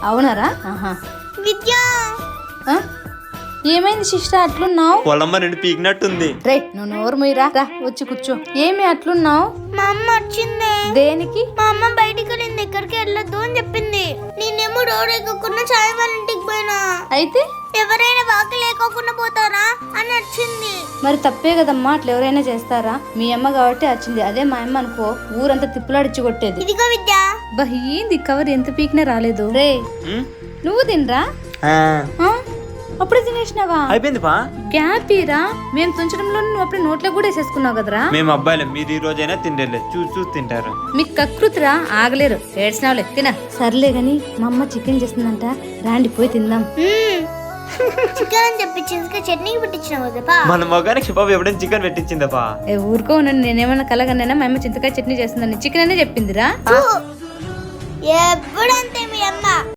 అవునరా? ఆహా. విద్య ఆ? ఏమైంది సిస్టర్ అట్లున్నావు? పొలమ్మ నిన్ను పీకినట్టుంది. రే నువ్వు నోరు మూయరా, రా వచ్చి కూర్చో. ఏమి అట్లున్నావు? మా అమ్మ వచ్చింది. దేనికి? మా అమ్మ బయటికి వెళ్ళింది, ఎక్కడికి వెళ్ళొద్దు అని చెప్పింది. నేనేమో రోడ్ ఎక్కకుండా చాయ్ వాళ్ళ ఇంటికి పోయినా. అయితే ఎవరైనా వాకి లేకోకుండా పోతారా అని వచ్చింది. మరి తప్పే కదమ్మా, అట్లా ఎవరైనా చేస్తారా? మీ అమ్మ కాబట్టి వచ్చింది, అదే మా అమ్మ అనుకో ఊరంతా తిప్పులాడిచ్చి కొట్టేది. ఇదిగో విద్య. బా ఏంది కవర్ ఎంత పీకినా రాలేదు. రే నువ్వు తినరా? ఆ, ఆ? అప్పుడే తినేసినావా? అయిపోయింది పా. గ్యాపీరా, మేము తుంచడంలో నువ్వు అప్పుడే నోట్లో కూడా వేసేసుకున్నావు కదరా. మేము అబ్బాయిలు, మీరు ఈ రోజైనా తిండేలే, చూసి తింటారు. మీకు కకృతిరా, ఆగలేరు, ఏడ్చినావులే తిన. సర్లే గాని మా అమ్మ చికెన్ చేస్తుందంట, రాండి పోయి తిందాం. చికెన్ అని చెప్పి చట్నీకి పెట్టించినావు కదపా. మన మొగానికి బాబు ఎప్పుడైనా చికెన్ పెట్టించిందపా. ఊరుకో ఉన్నాను, నేనేమన్నా కలగన్నానా? మా అమ్మ చింతకాయ చట్నీ చేస్తుందని చికెన్ అనే చెప్పిందిరా. ఎప్పుడంతే మీ అమ్మ.